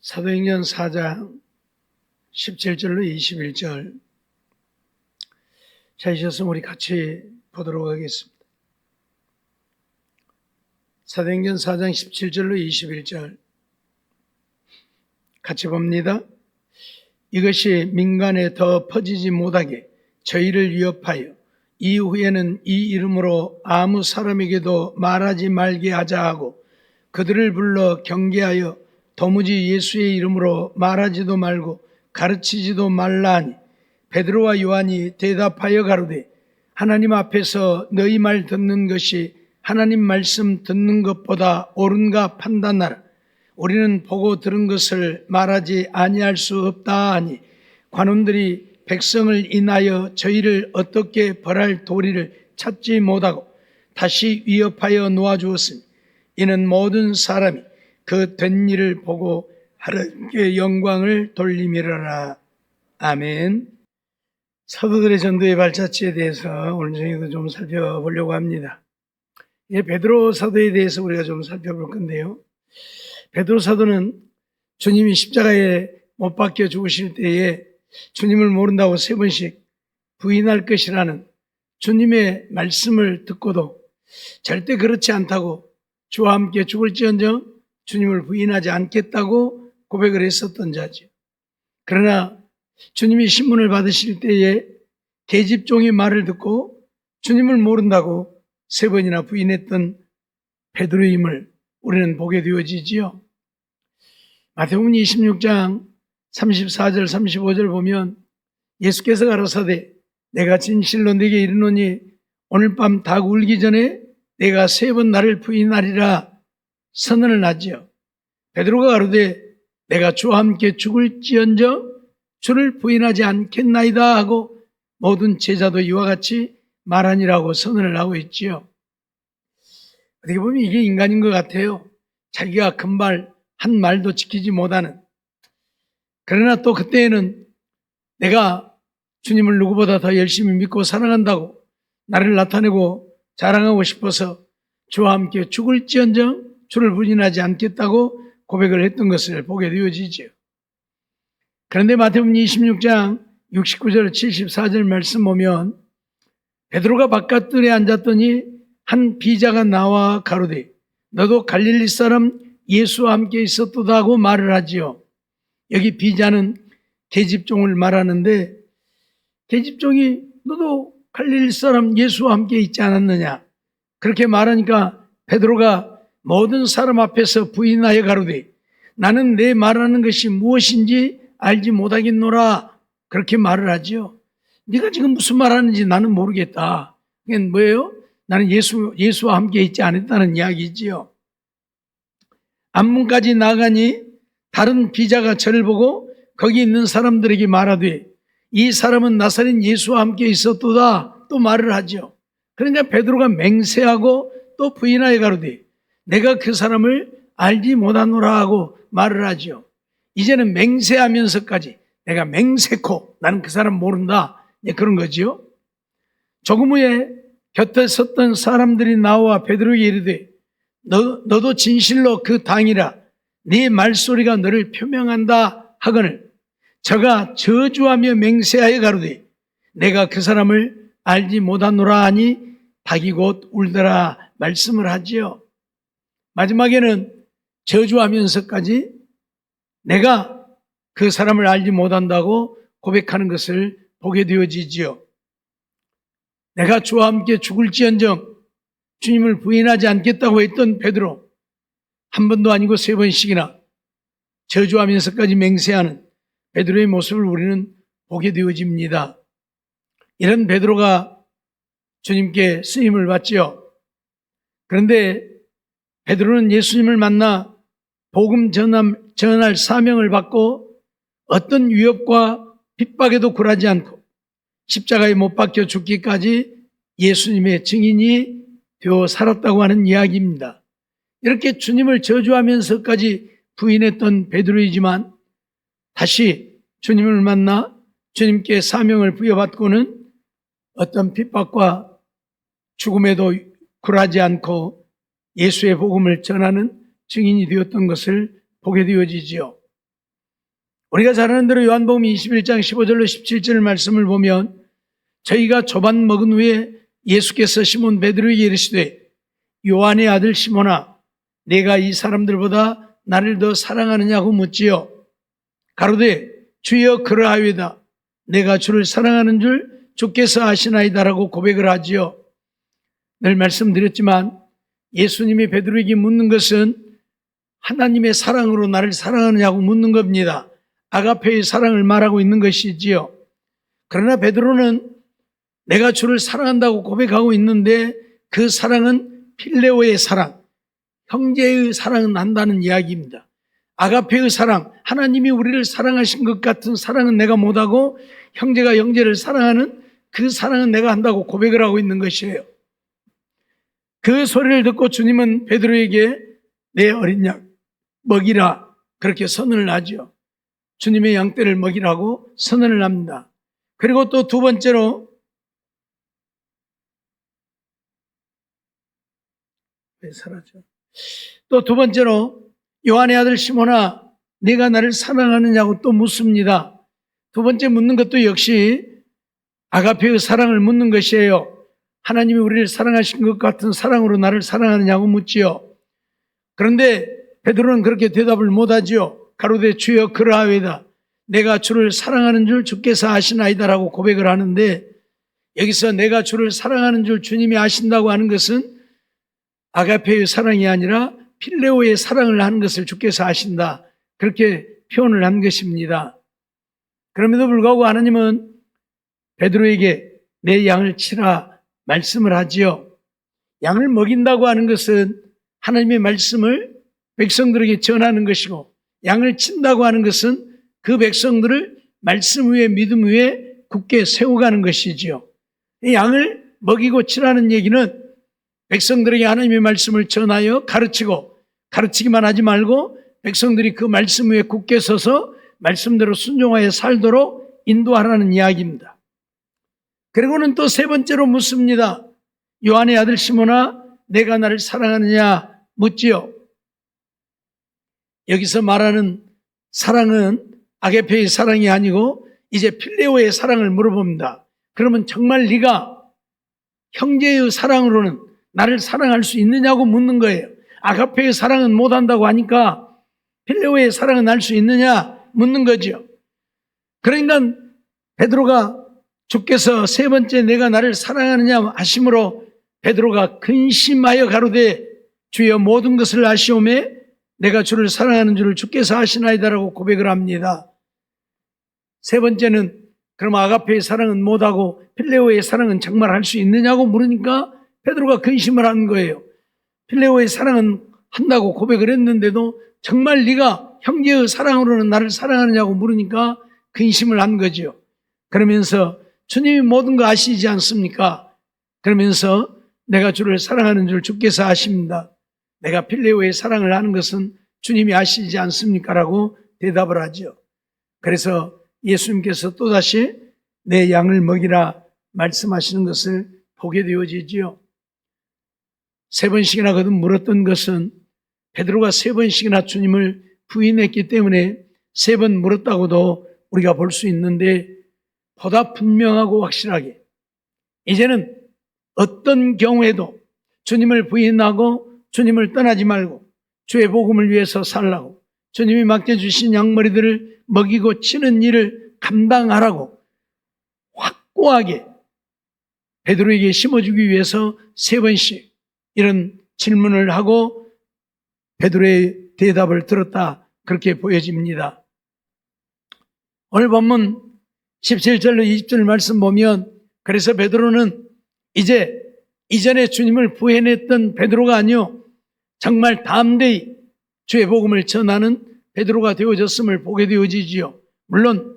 사도행전 4장 17절로 21절 찾으셨으면 우리 같이 보도록 하겠습니다. 사도행전 4장 17절로 21절 같이 봅니다. 이것이 민간에 더 퍼지지 못하게 저희를 위협하여 이후에는 이 이름으로 아무 사람에게도 말하지 말게 하자 하고 그들을 불러 경계하여 도무지 예수의 이름으로 말하지도 말고 가르치지도 말라 하니 베드로와 요한이 대답하여 가로되 하나님 앞에서 너희 말 듣는 것이 하나님 말씀 듣는 것보다 옳은가 판단하라. 우리는 보고 들은 것을 말하지 아니할 수 없다 하니 관원들이 백성을 인하여 저희를 어떻게 벌할 도리를 찾지 못하고 다시 위협하여 놓아주었으니 이는 모든 사람이 그 된 일을 보고 하나님께 영광을 돌림이라라. 아멘. 사도들의 전도의 발자취에 대해서 오늘 저희도 좀 살펴보려고 합니다. 베드로 사도에 대해서 우리가 좀 살펴볼 건데요. 베드로 사도는 주님이 십자가에 못 박혀 죽으실 때에 주님을 모른다고 3번씩 부인할 것이라는 주님의 말씀을 듣고도 절대 그렇지 않다고 주와 함께 죽을지언정 주님을 부인하지 않겠다고 고백을 했었던 자죠. 그러나 주님이 신문을 받으실 때에 계집종의 말을 듣고 주님을 모른다고 3번이나 부인했던 베드로임을 우리는 보게 되어지지요. 마태복음 26장 34절 35절 보면 예수께서 가라사대 내가 진실로 네게 이르노니 오늘 밤 닭 울기 전에 내가 3번 나를 부인하리라 선언을 하지요. 베드로가 가로되 내가 주와 함께 죽을지언정 주를 부인하지 않겠나이다 하고 모든 제자도 이와 같이 말하니라고 선언을 하고 있지요. 어떻게 보면 이게 인간인 것 같아요. 자기가 금발 한 말도 지키지 못하는. 그러나 또 그때에는 내가 주님을 누구보다 더 열심히 믿고 사랑한다고 나를 나타내고 자랑하고 싶어서 주와 함께 죽을지언정 주를 부인하지 않겠다고 고백을 했던 것을 보게 되어지죠. 그런데 마태복음 26장 69절 74절 말씀 보면 베드로가 바깥들에 앉았더니 한 비자가 나와 가로되 너도 갈릴리 사람 예수와 함께 있었도다 하고 말을 하지요. 여기 비자는 계집종을 말하는데 계집종이 너도 갈릴리 사람 예수와 함께 있지 않았느냐 그렇게 말하니까 베드로가 모든 사람 앞에서 부인하여 가로되 나는 내 말하는 것이 무엇인지 알지 못하겠노라 그렇게 말을 하지요. 네가 지금 무슨 말하는지 나는 모르겠다. 그게 뭐예요? 나는 예수와 함께 있지 않았다는 이야기지요. 앞문까지 나가니 다른 비자가 저를 보고 거기 있는 사람들에게 말하되 이 사람은 나사렛 예수와 함께 있었도다 또 말을 하죠. 그러니까 베드로가 맹세하고 또 부인하여 가로되 내가 그 사람을 알지 못하노라 하고 말을 하죠. 이제는 맹세하면서까지 내가 맹세코 나는 그 사람 모른다 그런 거지요. 조금 후에 곁에 섰던 사람들이 나와 베드로에게 이르되 너도 진실로 그 당이라 네 말소리가 너를 표명한다 하거늘 저가 저주하며 맹세하여 가로되 내가 그 사람을 알지 못하노라 하니 닭이 곧 울더라 말씀을 하지요. 마지막에는 저주하면서까지 내가 그 사람을 알지 못한다고 고백하는 것을 보게 되어지지요. 내가 주와 함께 죽을지언정 주님을 부인하지 않겠다고 했던 베드로 한 번도 아니고 3번씩이나 저주하면서까지 맹세하는 베드로의 모습을 우리는 보게 되어집니다. 이런 베드로가 주님께 쓰임을 받지요. 그런데 베드로는 예수님을 만나 복음 전할 사명을 받고 어떤 위협과 핍박에도 굴하지 않고 십자가에 못 박혀 죽기까지 예수님의 증인이 되어 살았다고 하는 이야기입니다. 이렇게 주님을 저주하면서까지 부인했던 베드로이지만 다시 주님을 만나 주님께 사명을 부여받고는 어떤 핍박과 죽음에도 굴하지 않고 예수의 복음을 전하는 증인이 되었던 것을 보게 되어지지요. 우리가 잘 아는 대로 요한복음 21장 15절로 17절 말씀을 보면 저희가 조반 먹은 후에 예수께서 시몬 베드로에게 이르시되 요한의 아들 시몬아 내가 이 사람들보다 나를 더 사랑하느냐고 묻지요. 가로되 주여 그러하외다. 내가 주를 사랑하는 줄 주께서 아시나이다라고 고백을 하지요. 늘 말씀드렸지만 예수님이 베드로에게 묻는 것은 하나님의 사랑으로 나를 사랑하느냐고 묻는 겁니다. 아가페의 사랑을 말하고 있는 것이지요. 그러나 베드로는 내가 주를 사랑한다고 고백하고 있는데 그 사랑은 필레오의 사랑, 형제의 사랑은 한다는 이야기입니다. 아가페의 사랑, 하나님이 우리를 사랑하신 것 같은 사랑은 내가 못하고 형제가 형제를 사랑하는 그 사랑은 내가 한다고 고백을 하고 있는 것이에요. 그 소리를 듣고 주님은 베드로에게 내 어린 양 먹이라 그렇게 선언을 하죠. 주님의 양떼를 먹이라고 선언을 합니다. 그리고 또 두 번째로 또 두 번째로 요한의 아들 시몬아 네가 나를 사랑하느냐고 또 묻습니다. 두 번째 묻는 것도 역시 아가페의 사랑을 묻는 것이에요. 하나님이 우리를 사랑하신 것 같은 사랑으로 나를 사랑하느냐고 묻지요. 그런데 베드로는 그렇게 대답을 못하지요. 가로되 주여 그러하외다. 내가 주를 사랑하는 줄 주께서 아시나이다라고 고백을 하는데 여기서 내가 주를 사랑하는 줄 주님이 아신다고 하는 것은 아가페의 사랑이 아니라 필레오의 사랑을 하는 것을 주께서 아신다. 그렇게 표현을 한 것입니다. 그럼에도 불구하고 하나님은 베드로에게 내 양을 치라 말씀을 하지요. 양을 먹인다고 하는 것은 하나님의 말씀을 백성들에게 전하는 것이고 양을 친다고 하는 것은 그 백성들을 말씀 위에 믿음 위에 굳게 세워가는 것이지요. 이 양을 먹이고 치라는 얘기는 백성들에게 하나님의 말씀을 전하여 가르치고 가르치기만 하지 말고 백성들이 그 말씀 위에 굳게 서서 말씀대로 순종하여 살도록 인도하라는 이야기입니다. 그리고는 또 세 번째로 묻습니다. 요한의 아들 시몬아 내가 나를 사랑하느냐 묻지요. 여기서 말하는 사랑은 아게페의 사랑이 아니고 이제 필레오의 사랑을 물어봅니다. 그러면 정말 네가 형제의 사랑으로는 나를 사랑할 수 있느냐고 묻는 거예요. 아가페의 사랑은 못한다고 하니까 필레오의 사랑은 할 수 있느냐 묻는 거죠. 그러니까 베드로가 주께서 세 번째 내가 나를 사랑하느냐 하심으로 베드로가 근심하여 가로되 주여 모든 것을 아시오매 내가 주를 사랑하는 줄을 주께서 아시나이다라고 고백을 합니다. 세 번째는 그럼 아가페의 사랑은 못하고 필레오의 사랑은 정말 할 수 있느냐고 물으니까 베드로가 근심을 한 거예요. 필레오의 사랑은 한다고 고백을 했는데도 정말 네가 형제의 사랑으로는 나를 사랑하느냐고 물으니까 근심을 한 거죠. 그러면서 주님이 모든 거 아시지 않습니까? 그러면서 내가 주를 사랑하는 줄 주께서 아십니다. 내가 필레오의 사랑을 하는 것은 주님이 아시지 않습니까? 라고 대답을 하죠. 그래서 예수님께서 또다시 내 양을 먹이라 말씀하시는 것을 보게 되어지지요. 세 번씩이나 거듭 물었던 것은 베드로가 세 번씩이나 주님을 부인했기 때문에 세 번 물었다고도 우리가 볼 수 있는데 보다 분명하고 확실하게 이제는 어떤 경우에도 주님을 부인하고 주님을 떠나지 말고 주의 복음을 위해서 살라고 주님이 맡겨주신 양머리들을 먹이고 치는 일을 감당하라고 확고하게 베드로에게 심어주기 위해서 세 번씩 이런 질문을 하고 베드로의 대답을 들었다 그렇게 보여집니다. 오늘 본문 17절로 20절 말씀 보면 그래서 베드로는 이제 이전에 주님을 부인했던 베드로가 아니요 정말 담대히 주의 복음을 전하는 베드로가 되어졌음을 보게 되어지지요. 물론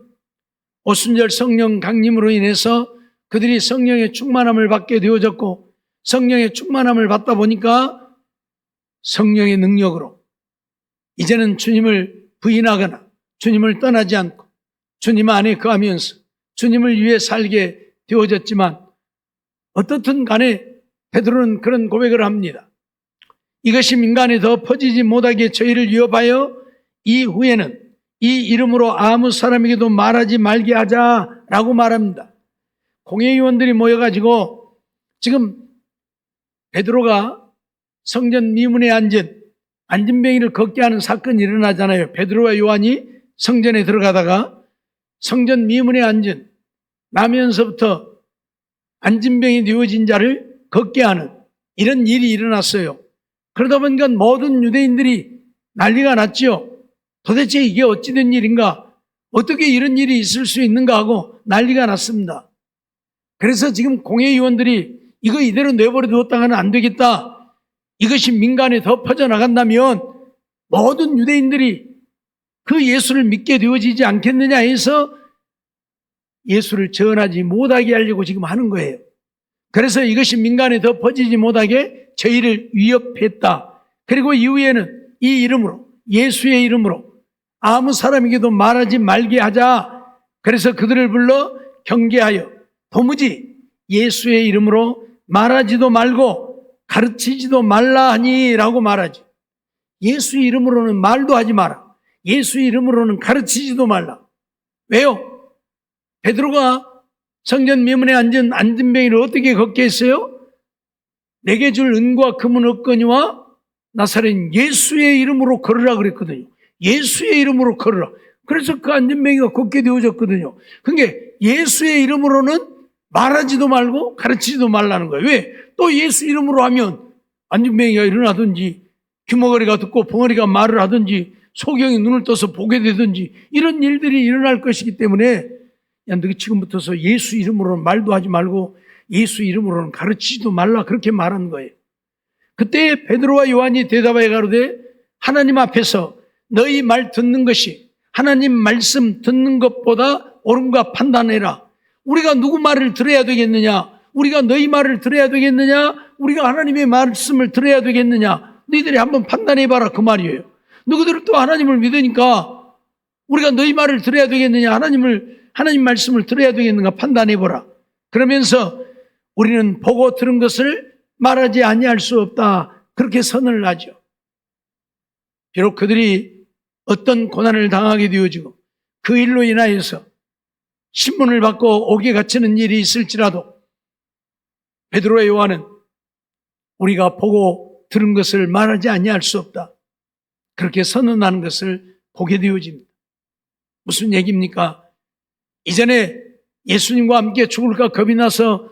오순절 성령 강림으로 인해서 그들이 성령의 충만함을 받게 되어졌고 성령의 충만함을 받다 보니까 성령의 능력으로 이제는 주님을 부인하거나 주님을 떠나지 않고 주님 안에 거하면서 주님을 위해 살게 되어졌지만 어떻든 간에 베드로는 그런 고백을 합니다. 이것이 민간에 더 퍼지지 못하게 저희를 위협하여 이후에는 이 이름으로 아무 사람에게도 말하지 말게 하자라고 말합니다. 공회의원들이 모여가지고 지금 베드로가 성전 미문에 앉은 안진뱅이를 걷게 하는 사건이 일어나잖아요. 베드로와 요한이 성전에 들어가다가 성전 미문에 앉은 나면서부터 안진뱅이 되어진 자를 걷게 하는 이런 일이 일어났어요. 그러다 보니까 모든 유대인들이 난리가 났죠. 도대체 이게 어찌된 일인가? 어떻게 이런 일이 있을 수 있는가 하고 난리가 났습니다. 그래서 지금 공회의원들이 이거 이대로 내버려 두었다가는 안 되겠다. 이것이 민간에 더 퍼져나간다면 모든 유대인들이 그 예수를 믿게 되어지지 않겠느냐 해서 예수를 전하지 못하게 하려고 지금 하는 거예요. 그래서 이것이 민간에 더 퍼지지 못하게 저희를 위협했다. 그리고 이후에는 이 이름으로, 예수의 이름으로 아무 사람에게도 말하지 말게 하자. 그래서 그들을 불러 경계하여 도무지 예수의 이름으로 말하지도 말고 가르치지도 말라 하니라고 말하지. 예수 이름으로는 말도 하지 마라. 예수 이름으로는 가르치지도 말라. 왜요? 베드로가 성전 미문에 앉은 안진뱅이를 어떻게 걷게 했어요? 내게 줄 은과 금은 없거니와 나사렛 예수의 이름으로 걸으라 그랬거든요. 예수의 이름으로 걸으라. 그래서 그 안진뱅이가 걷게 되어졌거든요. 그러니까 예수의 이름으로는 말하지도 말고 가르치지도 말라는 거예요. 왜? 또 예수 이름으로 하면 안진뱅이가 일어나든지 귀머거리가 듣고 벙어리가 말을 하든지 소경이 눈을 떠서 보게 되든지 이런 일들이 일어날 것이기 때문에 야, 너 지금부터서 예수 이름으로는 말도 하지 말고 예수 이름으로는 가르치지도 말라 그렇게 말한 거예요. 그때 베드로와 요한이 대답하여 가로되 하나님 앞에서 너희 말 듣는 것이 하나님 말씀 듣는 것보다 옳은가 판단해라. 우리가 누구 말을 들어야 되겠느냐? 우리가 너희 말을 들어야 되겠느냐? 우리가 하나님의 말씀을 들어야 되겠느냐? 너희들이 한번 판단해봐라 그 말이에요. 너희들은 또 하나님을 믿으니까 우리가 너희 말을 들어야 되겠느냐? 하나님 말씀을 들어야 되겠는가 판단해보라. 그러면서 우리는 보고 들은 것을 말하지 아니할 수 없다. 그렇게 선언을 하죠. 비록 그들이 어떤 고난을 당하게 되어지고 그 일로 인하여서 신문을 받고 옥에 갇히는 일이 있을지라도 베드로와 요한은 우리가 보고 들은 것을 말하지 아니할 수 없다. 그렇게 선언하는 것을 보게 되어집니다. 무슨 얘기입니까? 이전에 예수님과 함께 죽을까 겁이 나서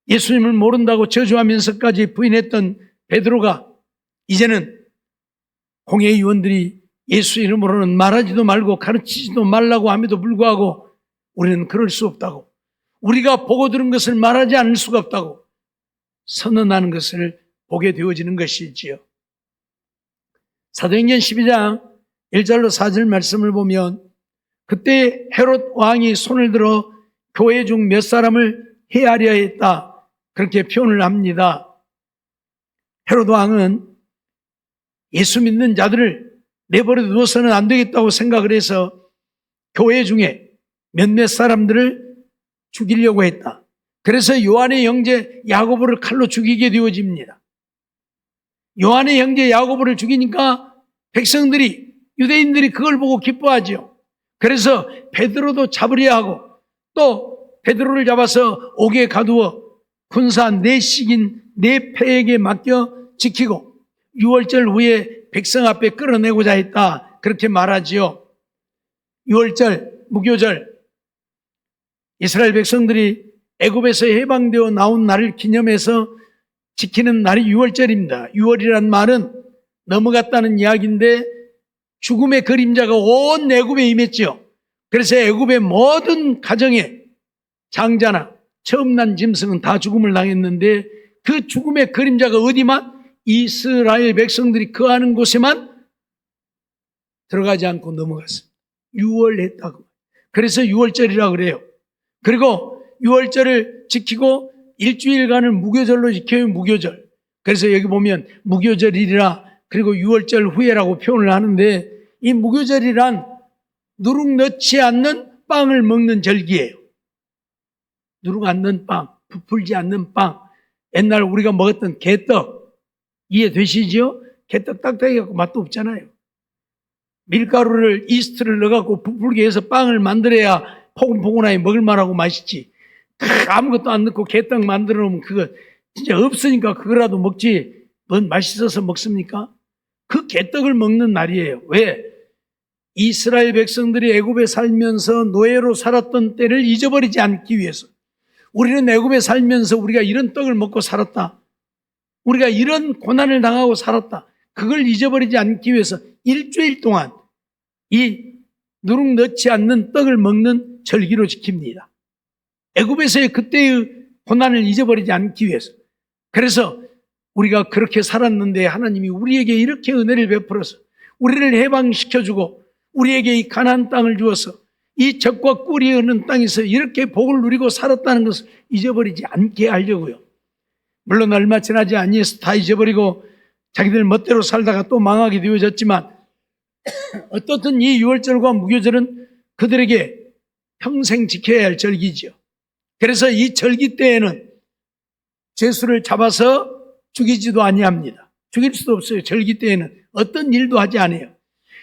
예수님을 모른다고 저주하면서까지 부인했던 베드로가 이제는 공회의원들이 예수 이름으로는 말하지도 말고 가르치지도 말라고 함에도 불구하고 우리는 그럴 수 없다고, 우리가 보고 들은 것을 말하지 않을 수가 없다고 선언하는 것을 보게 되어지는 것이지요. 사도행전 12장 1절로 4절 말씀을 보면 그때 헤롯 왕이 손을 들어 교회 중 몇 사람을 해하려 했다. 그렇게 표현을 합니다. 헤롯 왕은 예수 믿는 자들을 내버려 두어서는 안 되겠다고 생각을 해서 교회 중에 몇몇 사람들을 죽이려고 했다. 그래서 요한의 형제 야고보를 칼로 죽이게 되어집니다. 요한의 형제 야고보를 죽이니까 백성들이, 유대인들이 그걸 보고 기뻐하죠. 그래서 베드로도 잡으려 하고 또 베드로를 잡아서 옥에 가두어 군사 4씩인 4패에게 맡겨 지키고 6월절 후에 백성 앞에 끌어내고자 했다. 그렇게 말하지요. 6월절, 무교절, 이스라엘 백성들이 애굽에서 해방되어 나온 날을 기념해서 지키는 날이 6월절입니다. 6월이란 말은 넘어갔다는 이야기인데 죽음의 그림자가 온 애굽에 임했죠. 그래서 애굽의 모든 가정에 장자나 처음 난 짐승은 다 죽음을 당했는데 그 죽음의 그림자가 어디만? 이스라엘 백성들이 거하는 곳에만 들어가지 않고 넘어갔습니다. 6월 했다고. 그래서 6월절이라고 그래요. 그리고 6월절을 지키고 일주일간을 무교절로 지켜요. 무교절. 그래서 여기 보면 무교절이라 그리고 6월절 후에라고 표현을 하는데 이 무교절이란 누룩 넣지 않는 빵을 먹는 절기예요. 누룩 않는 빵, 부풀지 않는 빵. 옛날 우리가 먹었던 개떡 이해되시죠? 개떡 딱딱해갖고 맛도 없잖아요. 밀가루를 이스트를 넣어갖고 부풀게 해서 빵을 만들어야 포근포근하게 먹을만하고 맛있지. 아무것도 안 넣고 개떡 만들어 놓으면 그거 진짜 없으니까 그거라도 먹지. 뭔 맛있어서 먹습니까? 그 개떡을 먹는 날이에요. 왜? 이스라엘 백성들이 애굽에 살면서 노예로 살았던 때를 잊어버리지 않기 위해서. 우리는 애굽에 살면서 우리가 이런 떡을 먹고 살았다. 우리가 이런 고난을 당하고 살았다. 그걸 잊어버리지 않기 위해서 일주일 동안 이 누룩 넣지 않는 떡을 먹는 절기로 지킵니다. 애굽에서의 그때의 고난을 잊어버리지 않기 위해서. 그래서 우리가 그렇게 살았는데 하나님이 우리에게 이렇게 은혜를 베풀어서 우리를 해방시켜주고 우리에게 이 가나안 땅을 주어서 이 젖과 꿀이 흐르는 땅에서 이렇게 복을 누리고 살았다는 것을 잊어버리지 않게 하려고요. 물론 얼마 지나지 아니해서 다 잊어버리고 자기들 멋대로 살다가 또 망하게 되어졌지만 어떻든 이 유월절과 무교절은 그들에게 평생 지켜야 할 절기지요. 그래서 이 절기 때에는 죄수를 잡아서 죽이지도 아니합니다. 죽일 수도 없어요. 절기 때에는 어떤 일도 하지 않아요.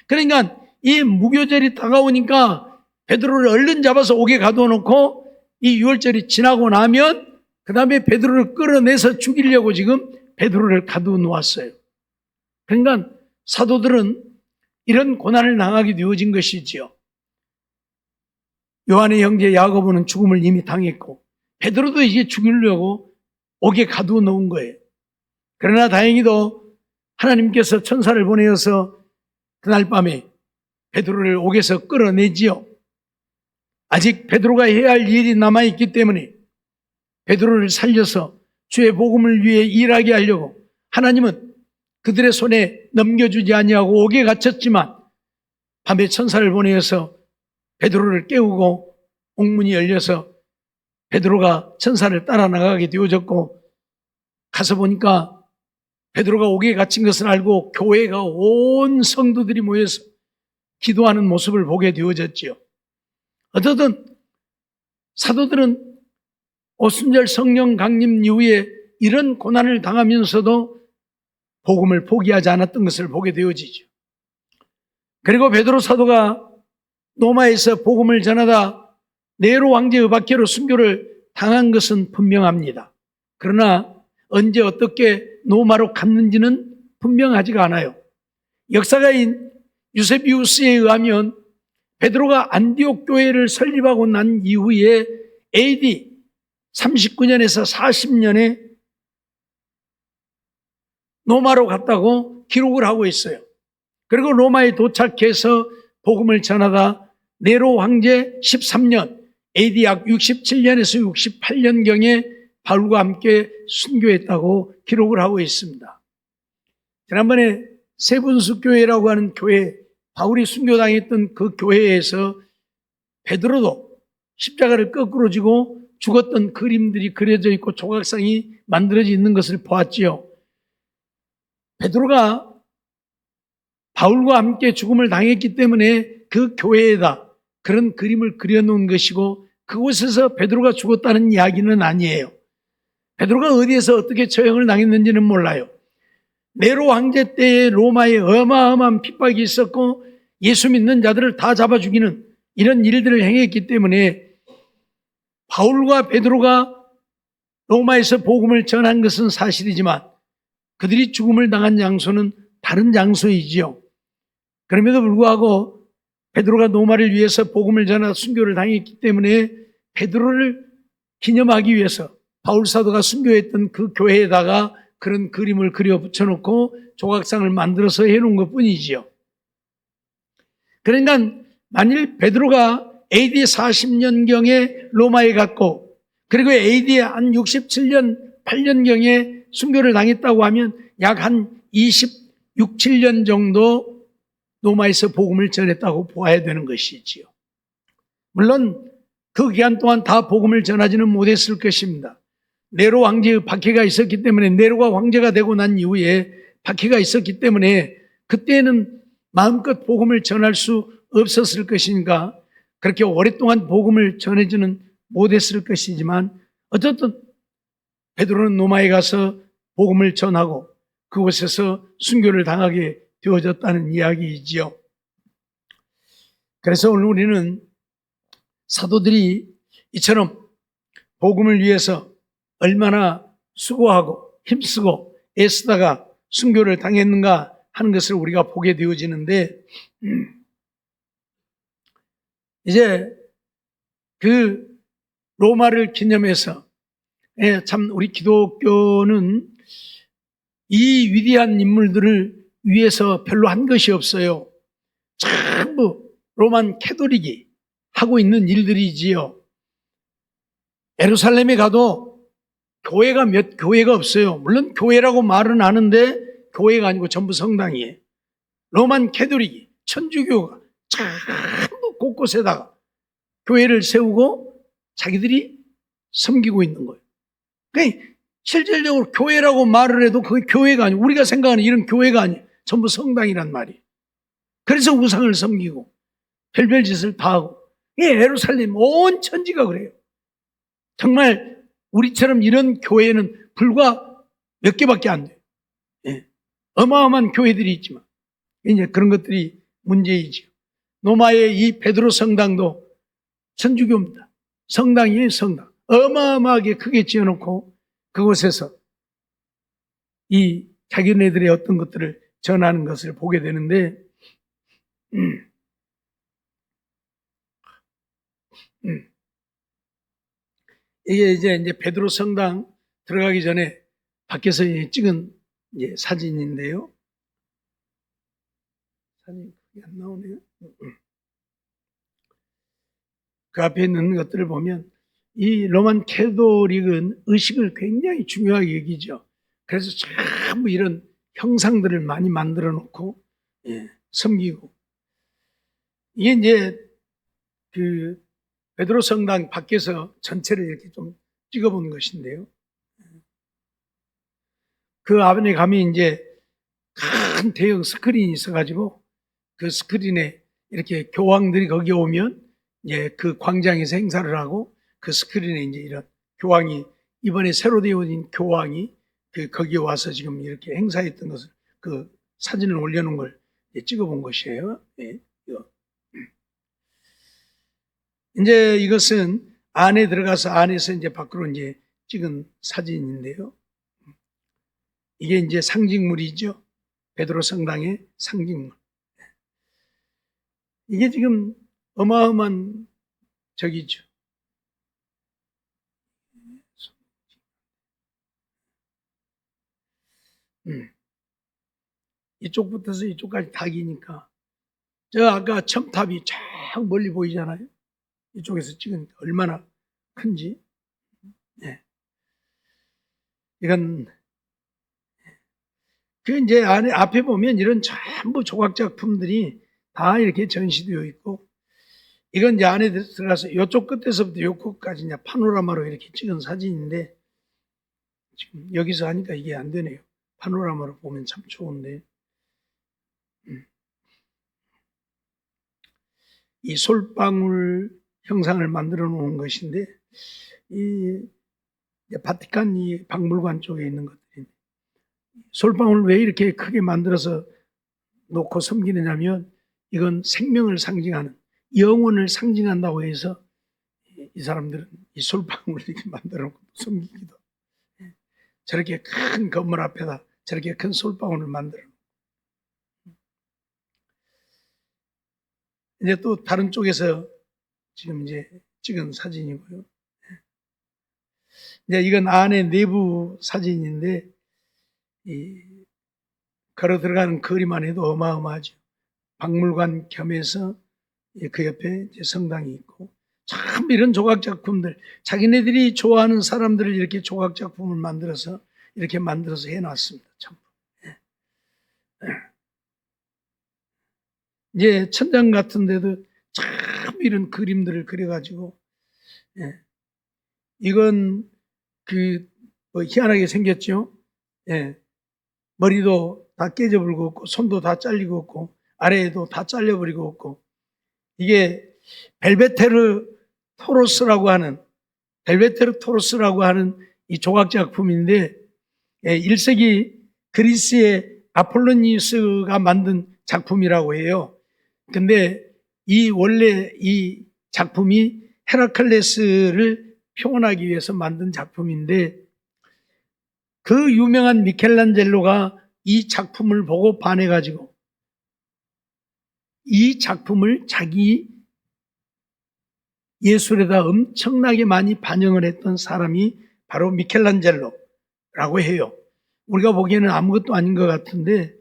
그러니까 이 무교절이 다가오니까 베드로를 얼른 잡아서 옥에 가둬놓고 이 유월절이 지나고 나면 그 다음에 베드로를 끌어내서 죽이려고 지금 베드로를 가두어 놓았어요. 그러니까 사도들은 이런 고난을 당하게 되어진 것이지요. 요한의 형제 야고보는 죽음을 이미 당했고 베드로도 이제 죽이려고 옥에 가두어 놓은 거예요. 그러나 다행히도 하나님께서 천사를 보내어서 그날 밤에 베드로를 옥에서 끌어내지요. 아직 베드로가 해야 할 일이 남아있기 때문에 베드로를 살려서 주의 복음을 위해 일하게 하려고 하나님은 그들의 손에 넘겨주지 아니하고 옥에 갇혔지만 밤에 천사를 보내어서 베드로를 깨우고 옥문이 열려서 베드로가 천사를 따라 나가게 되어졌고 가서 보니까 베드로가 옥에 갇힌 것을 알고 교회가 온 성도들이 모여서 기도하는 모습을 보게 되어졌지요. 어쨌든 사도들은 오순절 성령 강림 이후에 이런 고난을 당하면서도 복음을 포기하지 않았던 것을 보게 되어지죠. 그리고 베드로 사도가 로마에서 복음을 전하다 네로 황제의 박해로 순교를 당한 것은 분명합니다. 그러나 언제 어떻게 로마로 갔는지는 분명하지가 않아요. 역사가인 유세비우스에 의하면 베드로가 안디옥 교회를 설립하고 난 이후에 AD 39년에서 40년에 로마로 갔다고 기록을 하고 있어요. 그리고 로마에 도착해서 복음을 전하다 네로 황제 13년 AD 약 67년에서 68년경에 바울과 함께 순교했다고 기록을 하고 있습니다. 지난번에 세분수교회라고 하는 교회, 바울이 순교당했던 그 교회에서 베드로도 십자가를 거꾸로 지고 죽었던 그림들이 그려져 있고 조각상이 만들어져 있는 것을 보았지요. 베드로가 바울과 함께 죽음을 당했기 때문에 그 교회에다 그런 그림을 그려놓은 것이고 그곳에서 베드로가 죽었다는 이야기는 아니에요. 베드로가 어디에서 어떻게 처형을 당했는지는 몰라요. 네로 황제 때에 로마에 어마어마한 핍박이 있었고 예수 믿는 자들을 다 잡아 죽이는 이런 일들을 행했기 때문에 바울과 베드로가 로마에서 복음을 전한 것은 사실이지만 그들이 죽음을 당한 장소는 다른 장소이지요. 그럼에도 불구하고 베드로가 로마를 위해서 복음을 전하 순교를 당했기 때문에 베드로를 기념하기 위해서 바울 사도가 순교했던 그 교회에다가 그런 그림을 그려 붙여놓고 조각상을 만들어서 해놓은 것 뿐이지요. 그러니까 만일 베드로가 AD 40년경에 로마에 갔고 그리고 AD 한 67년, 8년경에 순교를 당했다고 하면 약 한 26, 7년 정도 로마에서 복음을 전했다고 보아야 되는 것이지요. 물론 그 기간 동안 다 복음을 전하지는 못했을 것입니다. 네로 황제의 박해가 있었기 때문에 네로가 황제가 되고 난 이후에 박해가 있었기 때문에 그때는 마음껏 복음을 전할 수 없었을 것이니까 그렇게 오랫동안 복음을 전해지는 못했을 것이지만 어쨌든 베드로는 로마에 가서 복음을 전하고 그곳에서 순교를 당하게 되어졌다는 이야기이지요. 그래서 오늘 우리는 사도들이 이처럼 복음을 위해서 얼마나 수고하고 힘쓰고 애쓰다가 순교를 당했는가 하는 것을 우리가 보게 되어지는데, 이제 그 로마를 기념해서 참 우리 기독교는 이 위대한 인물들을 위해서 별로 한 것이 없어요. 전부 로만 캐톨릭이 하고 있는 일들이지요. 예루살렘에 가도 몇 교회가 없어요. 물론 교회라고 말은 하는데 교회가 아니고 전부 성당이에요. 로만 캐톨릭이, 천주교가 전부 곳곳에다가 교회를 세우고 자기들이 섬기고 있는 거예요. 그러니까 실질적으로 교회라고 말을 해도 그게 교회가 아니고, 우리가 생각하는 이런 교회가 아니에요. 전부 성당이란 말이에요. 그래서 우상을 섬기고 별별 짓을 다 하고, 예루살렘 온 천지가 그래요. 정말 우리처럼 이런 교회는 불과 몇 개밖에 안 돼요. 어마어마한 교회들이 있지만 이제 그런 것들이 문제이지요. 로마의 이 베드로 성당도 천주교입니다. 성당이에요, 성당. 어마어마하게 크게 지어놓고 그곳에서 이 자기네들의 어떤 것들을 전하는 것을 보게 되는데, 이게 이제 베드로 성당 들어가기 전에 밖에서 찍은 사진인데요. 사진이 안 나오네요. 그 앞에 있는 것들을 보면 이 로만 캐톨릭은 의식을 굉장히 중요하게 여기죠. 그래서 전부 이런 형상들을 많이 만들어 놓고 섬기고, 이게 이제 그 베드로 성당 밖에서 전체를 이렇게 좀 찍어본 것인데요. 그 안에 가면 이제 큰 대형 스크린이 있어가지고 그 스크린에 이렇게 교황들이 거기 오면 이제 그 광장에서 행사를 하고, 그 스크린에 이제 이런 교황이, 이번에 새로 되어진 교황이 거기에 와서 지금 이렇게 행사했던 것을, 그 사진을 올려놓은 걸 찍어본 것이에요. 이제 이것은 안에 들어가서 안에서 이제 밖으로 이제 찍은 사진인데요. 이게 이제 상징물이죠. 베드로 성당의 상징물. 이게 지금 어마어마한 저기죠. 이쪽부터서 이쪽까지 다 기니까, 저 아까 첨탑이 쫙 멀리 보이잖아요. 이쪽에서 찍으니까 얼마나 큰지. 이건 그 이제 안에 앞에 보면 이런 전부 조각 작품들이 다 이렇게 전시되어 있고, 이건 이제 안에 들어가서 이쪽 끝에서부터 이 끝까지 이제 파노라마로 이렇게 찍은 사진인데, 지금 여기서 하니까 이게 안 되네요. 파노라마로 보면 참 좋은데, 이 솔방울 형상을 만들어 놓은 것인데, 이 바티칸 이 박물관 쪽에 있는 것들이, 솔방울을 왜 이렇게 크게 만들어서 놓고 섬기느냐면, 이건 생명을 상징하는, 영혼을 상징한다고 해서 이 사람들은 이 솔방울을 이렇게 만들어 놓고 섬기기도, 저렇게 큰 건물 앞에다 저렇게 큰 솔방울을 만들어 놓고. 이제 또 다른 쪽에서 지금 이제 찍은 사진이고요. 이제 이건 안에 내부 사진인데, 걸어 들어가는 거리만 해도 어마어마하죠. 박물관 겸해서 그 옆에 이제 성당이 있고, 참 이런 조각 작품들, 자기네들이 좋아하는 사람들을 이렇게 조각 작품을 만들어서 이렇게 만들어서 해놨습니다. 참. 이제 천장 같은 데도 참 이런 그림들을 그려가지고, 이건 뭐 희한하게 생겼죠. 머리도 다 깨져버리고 없고, 손도 다 잘리고 없고, 아래에도 다 잘려버리고 없고, 이게 벨베테르 토로스라고 하는 이 조각 작품인데, 1세기 그리스의 아폴로니우스가 만든 작품이라고 해요. 근데 원래 이 작품이 헤라클레스를 표현하기 위해서 만든 작품인데, 그 유명한 미켈란젤로가 이 작품을 보고 반해가지고 이 작품을 자기 예술에다 엄청나게 많이 반영을 했던 사람이 바로 미켈란젤로라고 해요. 우리가 보기에는 아무것도 아닌 것 같은데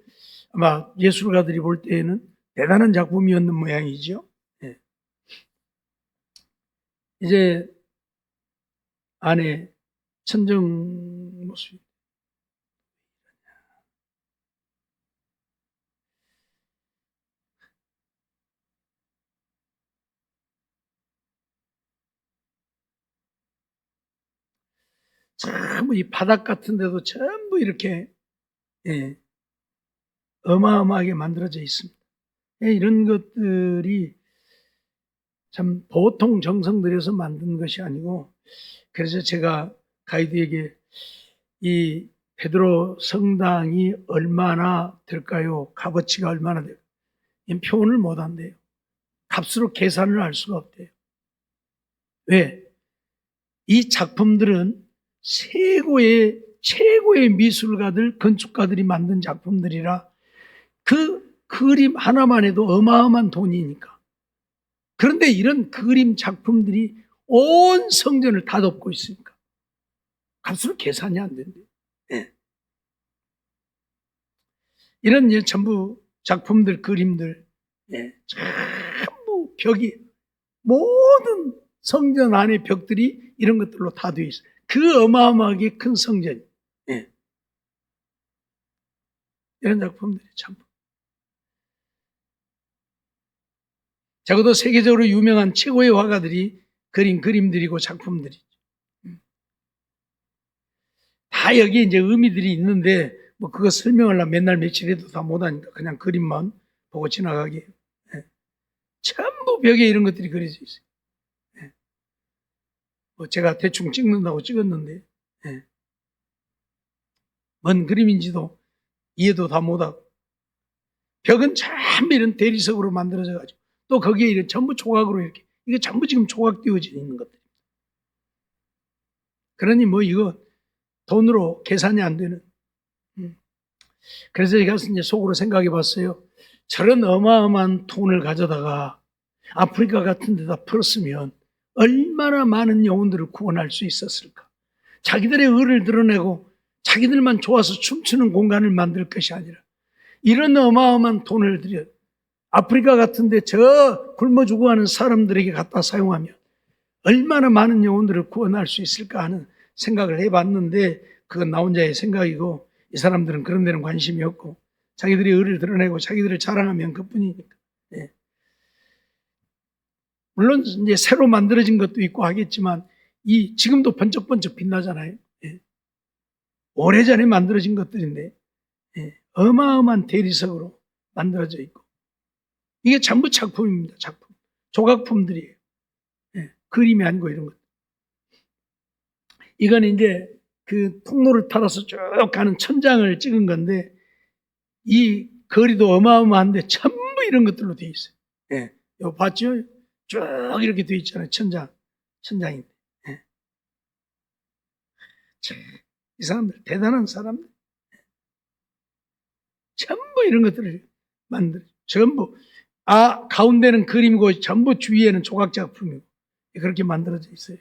아마 예술가들이 볼 때에는 대단한 작품이었는 모양이죠. 네. 이제 안에 천정 모습. 전부 이 바닥 같은 데도 전부 이렇게 어마어마하게 만들어져 있습니다. 이런 것들이 참 보통 정성 들여서 만든 것이 아니고, 그래서 제가 가이드에게 이 베드로 성당이 얼마나 될까요? 값어치가 얼마나 될까요? 표현을 못 한대요. 값으로 계산을 할 수가 없대요. 왜? 이 작품들은 최고의 미술가들, 건축가들이 만든 작품들이라 그 그림 하나만 해도 어마어마한 돈이니까. 그런데 이런 그림 작품들이 온 성전을 다 덮고 있으니까 값으로 계산이 안 된대요. 네. 이런 전부 작품들, 그림들, 전부 벽이, 모든 성전 안의 벽들이 이런 것들로 다 되어 있어요. 그 어마어마하게 큰 성전. 이런 작품들이 전부. 적어도 세계적으로 유명한 최고의 화가들이 그린 그림들이고 작품들이. 다 여기에 이제 의미들이 있는데, 뭐 그거 설명하려면 맨날 며칠 해도 다 못하니까 그냥 그림만 보고 지나가게. 전부 벽에 이런 것들이 그려져 있어요. 뭐 제가 대충 찍는다고 찍었는데, 뭔 그림인지도 이해도 다 못하고, 벽은 전부 이런 대리석으로 만들어져가지고, 또 거기에 이런 전부 조각으로 이렇게, 이게 전부 지금 조각 띄워져 있는 것들. 그러니 뭐 이거 돈으로 계산이 안 되는. 그래서 제가 이제 속으로 생각해 봤어요. 저런 어마어마한 돈을 가져다가 아프리카 같은 데다 풀었으면 얼마나 많은 영혼들을 구원할 수 있었을까. 자기들의 의를 드러내고 자기들만 좋아서 춤추는 공간을 만들 것이 아니라 이런 어마어마한 돈을 들여 아프리카 같은 데 저 굶어 죽어가는 사람들에게 갖다 사용하면 얼마나 많은 영혼들을 구원할 수 있을까 하는 생각을 해봤는데, 그건 나 혼자의 생각이고 이 사람들은 그런 데는 관심이 없고 자기들이 의를 드러내고 자기들을 자랑하면 그뿐이니까. 물론 이제 새로 만들어진 것도 있고 하겠지만 이 지금도 번쩍번쩍 빛나잖아요. 오래전에 만들어진 것들인데 어마어마한 대리석으로 만들어져 있고, 이게 전부 작품입니다. 작품. 조각품들이에요. 그림이 아니고 이런 것. 이건 이제 그 통로를 따라서 쭉 가는 천장을 찍은 건데, 이 거리도 어마어마한데 전부 이런 것들로 되어 있어요. 이거 봤죠? 쭉 이렇게 되어 있잖아요. 천장인데. 이 사람들, 대단한 사람들. 전부 이런 것들을 만들어요. 전부. 가운데는 그림이고 전부 주위에는 조각 작품이고 그렇게 만들어져 있어요.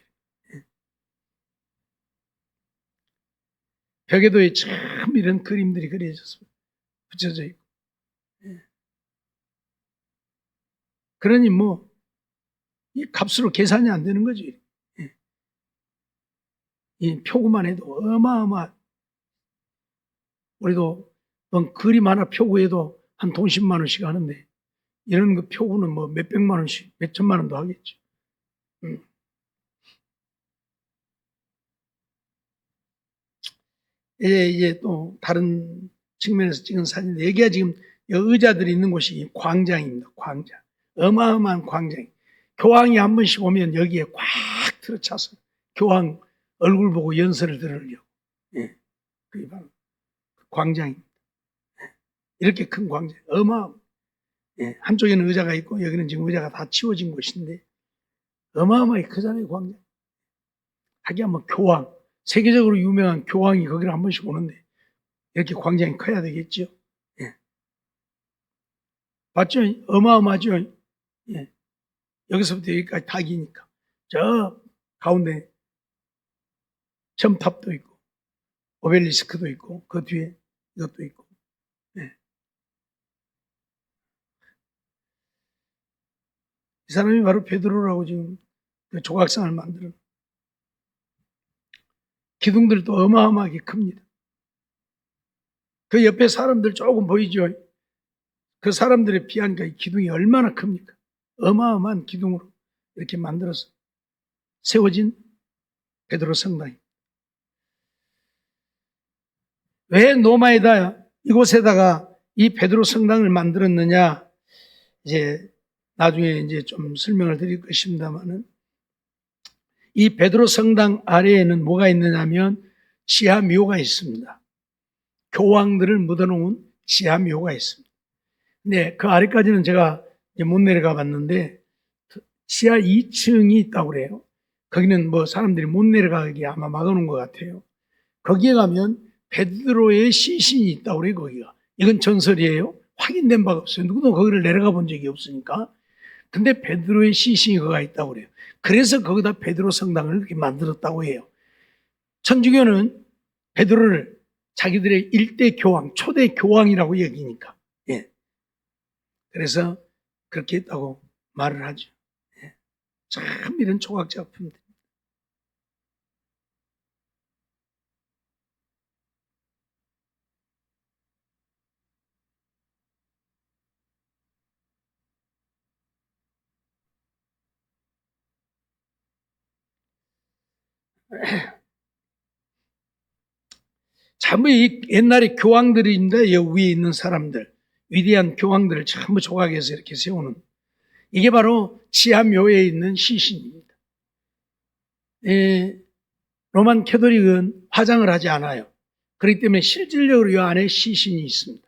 벽에도 참 이런 그림들이 그려져서 붙여져 있고. 그러니 뭐 이 값으로 계산이 안 되는 거지. 이 표구만 해도 어마어마. 우리도 그림 하나 표구에도 한 돈 10만 원씩 하는데 이런 거 표구는 뭐 몇백만 원씩, 몇천만 원도 하겠죠. 이제 또 다른 측면에서 찍은 사진인데, 여기가 지금 의자들이 있는 곳이 광장입니다. 광장. 어마어마한 광장. 교황이 한 번씩 오면 여기에 꽉 들어차서 교황 얼굴 보고 연설을 들으려고. 그게 바로 광장입니다. 이렇게 큰 광장. 어마어마. 예, 한쪽에는 의자가 있고 여기는 지금 의자가 다 치워진 곳인데 어마어마하게 크잖아요, 광장. 하기야 뭐 교황, 세계적으로 유명한 교황이 거기를 한 번씩 오는데 이렇게 광장이 커야 되겠죠. 예. 맞죠? 어마어마하죠. 예. 여기서부터 여기까지 다 기니까. 저 가운데 첨탑도 있고 오벨리스크도 있고 그 뒤에 이것도 있고. 예. 이 사람이 바로 베드로라고 지금 그 조각상을 만드는. 기둥들도 어마어마하게 큽니다. 그 옆에 사람들 조금 보이죠? 그 사람들에 비하니까 이 기둥이 얼마나 큽니까? 어마어마한 기둥으로 이렇게 만들어서 세워진 베드로 성당입니다. 왜 노마에다 이곳에다가 이 베드로 성당을 만들었느냐? 이제 나중에 이제 좀 설명을 드릴 것입니다만은 이 베드로 성당 아래에는 뭐가 있느냐면 지하묘가 있습니다. 교황들을 묻어놓은 지하묘가 있습니다. 근데 그 아래까지는 제가 못 내려가 봤는데 지하 2층이 있다고 그래요. 거기는 뭐 사람들이 못 내려가기 아마 막아놓은 것 같아요. 거기에 가면 베드로의 시신이 있다고 그래요, 거기가. 이건 전설이에요. 확인된 바가 없어요. 누구도 거기를 내려가 본 적이 없으니까. 근데 베드로의 시신이 거기가 있다고 그래요. 그래서 거기다 베드로 성당을 이렇게 만들었다고 해요. 천주교는 베드로를 자기들의 일대 교황, 초대 교황이라고 여기니까. 예. 그래서 그렇게 했다고 말을 하죠. 예. 참 이런 조각 작품들. 전부 이 옛날에 교황들인데 여기 위에 있는 사람들, 위대한 교황들을 전부 조각해서 이렇게 세우는 이게 바로 지하묘에 있는 시신입니다. 로만 캐톨릭은 화장을 하지 않아요. 그렇기 때문에 실질적으로 이 안에 시신이 있습니다.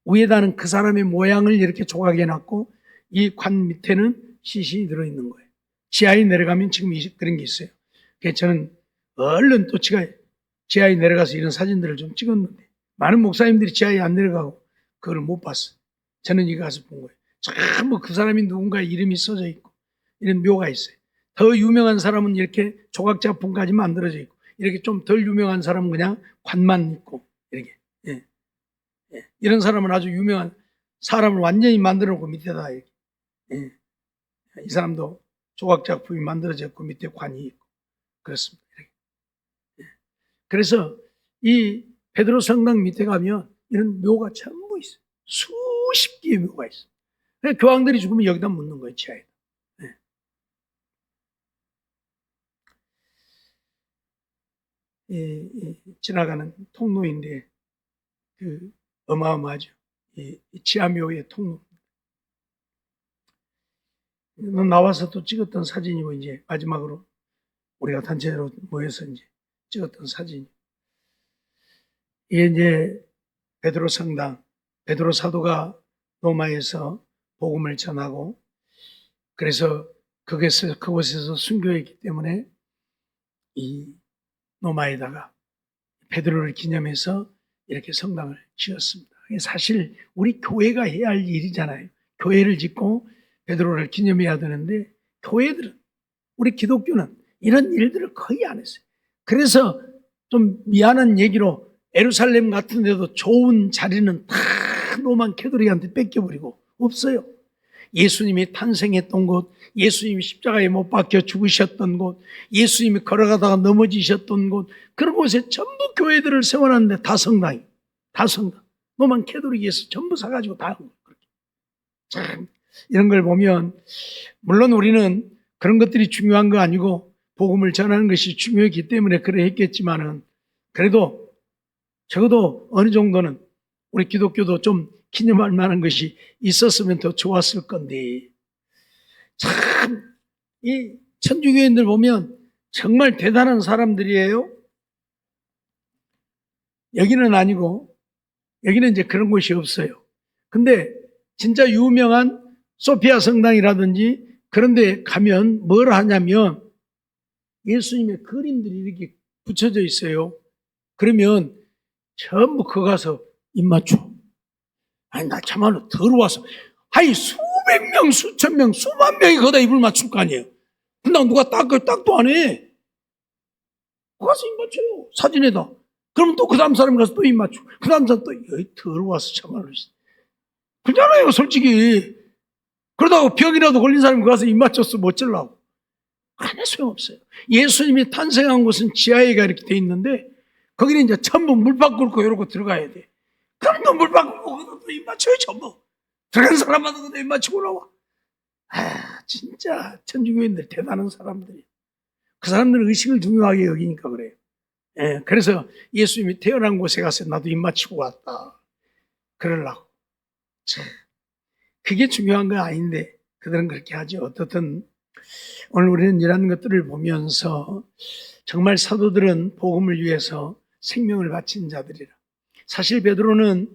위에다는 그 사람의 모양을 이렇게 조각해놨고 이 관 밑에는 시신이 들어있는 거예요. 지하에 내려가면 지금 그런 게 있어요. 그래서 저는 얼른 또 지하에 내려가서 이런 사진들을 좀 찍었는데 많은 목사님들이 지하에 안 내려가고 그걸 못 봤어요. 저는 이거 가서 본 거예요. 전부 그 사람이 누군가 이름이 써져 있고 이런 묘가 있어요. 더 유명한 사람은 이렇게 조각 작품까지 만들어져 있고 이렇게 좀 덜 유명한 사람은 그냥 관만 있고 이렇게. 예. 예. 이런 사람은 아주 유명한 사람을 완전히 만들어 놓고 밑에다 이렇게. 예. 이 사람도 조각 작품이 만들어졌고 밑에 관이 있고 그렇습니다. 이렇게. 예. 그래서 이 베드로 성당 밑에 가면 이런 묘가 전부 있어요. 수십 개의 묘가 있어요. 그래서 교황들이 죽으면 여기다 묻는 거예요, 지하에. 지나가는 통로인데 그 어마어마하죠. 지하묘의 통로. 나와서 또 찍었던 사진이고 이제 마지막으로 우리가 단체로 모여서 이제 찍었던 사진. 이게 이제 베드로 성당, 베드로 사도가 로마에서 복음을 전하고 그래서 그곳에서 순교했기 때문에 이 로마에다가 베드로를 기념해서 이렇게 성당을 지었습니다. 사실 우리 교회가 해야 할 일이잖아요. 교회를 짓고 베드로를 기념해야 되는데 교회들은 우리 기독교는 이런 일들을 거의 안 했어요. 그래서 좀 미안한 얘기로 예루살렘 같은 데도 좋은 자리는 다 로만 캐톨릭한테 뺏겨버리고 없어요. 예수님이 탄생했던 곳, 예수님이 십자가에 못 박혀 죽으셨던 곳, 예수님이 걸어가다가 넘어지셨던 곳, 그런 곳에 전부 교회들을 세워놨는데 다 성당이, 다 성당. 로만 캐톨릭에서 전부 사가지고 다 한 거예요. 참 이런 걸 보면 물론 우리는 그런 것들이 중요한 거 아니고 복음을 전하는 것이 중요했기 때문에 그래 했겠지만은 그래도 적어도 어느 정도는 우리 기독교도 좀 기념할 만한 것이 있었으면 더 좋았을 건데 참 이 천주교인들 보면 정말 대단한 사람들이에요. 여기는 아니고 여기는 이제 그런 곳이 없어요. 근데 진짜 유명한 소피아 성당이라든지 그런 데 가면 뭘 하냐면 예수님의 그림들이 이렇게 붙여져 있어요. 그러면 전부 거 가서 입 맞춰. 아니, 나 참말로 들어와서, 아니, 수백 명, 수천 명, 수만 명이 거기다 입을 맞출 거 아니에요. 근데 누가 딱도 안 해. 가서 입 맞춰요. 사진에다. 그러면 또 그 다음 사람 가서 또 입 맞추고, 그 다음 사람 또, 여기 들어와서 참말로. 그렇잖아요, 솔직히. 그러다가 병이라도 걸린 사람이 가서 입 맞췄어, 뭐 어쩌려고. 하나 소용없어요. 예수님이 탄생한 곳은 지하에가 이렇게 돼 있는데, 거기는 이제 전부 물 밖으로 이러고 들어가야 돼. 그럼 또 물 밖으로 또 입 맞춰요, 전부. 들어간 사람마다 입 맞추고 나와. 진짜 천주교인들 대단한 사람들이에요. 그 사람들은 의식을 중요하게 여기니까 그래요. 예, 그래서 예수님이 태어난 곳에 가서 나도 입 맞추고 왔다. 그러려고. 그게 중요한 건 아닌데 그들은 그렇게 하죠. 어떻든 오늘 우리는 이런 것들을 보면서 정말 사도들은 복음을 위해서 생명을 바친 자들이라. 사실 베드로는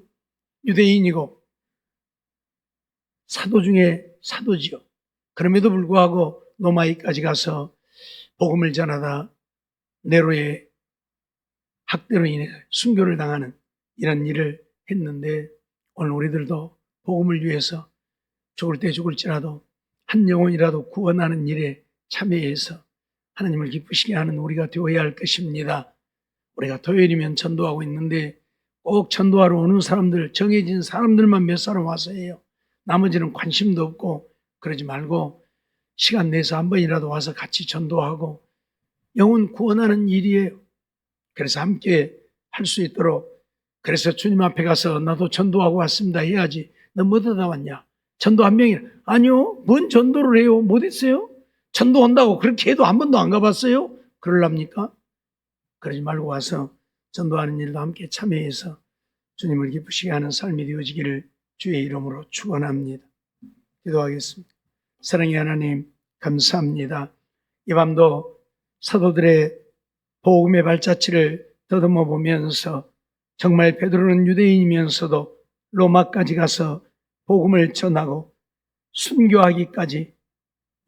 유대인이고 사도 중에 사도지요. 그럼에도 불구하고 로마이까지 가서 복음을 전하다 네로의 학대로 인해 순교를 당하는 이런 일을 했는데 오늘 우리들도 복음을 위해서 죽을 때 죽을지라도 한 영혼이라도 구원하는 일에 참여해서 하나님을 기쁘시게 하는 우리가 되어야 할 것입니다. 우리가 토요일이면 전도하고 있는데 꼭 전도하러 오는 사람들, 정해진 사람들만 몇 사람 와서 해요. 나머지는 관심도 없고 그러지 말고 시간 내서 한 번이라도 와서 같이 전도하고 영혼 구원하는 일이에요. 그래서 함께 할 수 있도록 그래서 주님 앞에 가서 나도 전도하고 왔습니다 해야지. 너 뭐 하다 왔냐? 전도 한 명이라. 아니요. 뭔 전도를 해요? 못 했어요? 전도한다고 그렇게 해도 한 번도 안 가봤어요? 그럴랍니까? 그러지 말고 와서 전도하는 일도 함께 참여해서 주님을 기쁘시게 하는 삶이 되어지기를 주의 이름으로 축원합니다. 기도하겠습니다. 사랑의 하나님 감사합니다. 이 밤도 사도들의 복음의 발자취를 더듬어 보면서 정말 베드로는 유대인이면서도 로마까지 가서 복음을 전하고 순교하기까지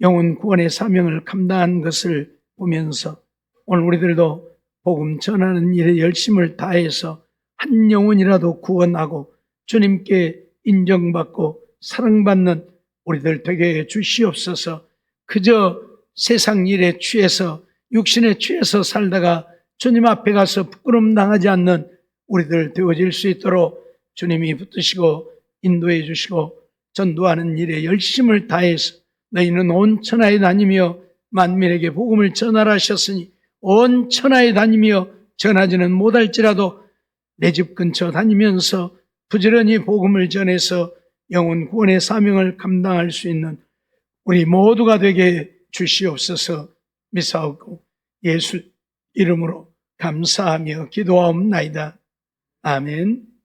영혼 구원의 사명을 감당한 것을 보면서 오늘 우리들도 복음 전하는 일에 열심을 다해서 한 영혼이라도 구원하고 주님께 인정받고 사랑받는 우리들 되게 해 주시옵소서. 그저 세상 일에 취해서 육신에 취해서 살다가 주님 앞에 가서 부끄러움 당하지 않는 우리들 되어질 수 있도록 주님이 붙드시고 인도해 주시고 전도하는 일에 열심을 다해서 너희는 온 천하에 다니며 만민에게 복음을 전하라 하셨으니 온 천하에 다니며 전하지는 못할지라도 내 집 근처 다니면서 부지런히 복음을 전해서 영혼 구원의 사명을 감당할 수 있는 우리 모두가 되게 주시옵소서. 미사오고 예수 이름으로 감사하며 기도하옵나이다. 아멘.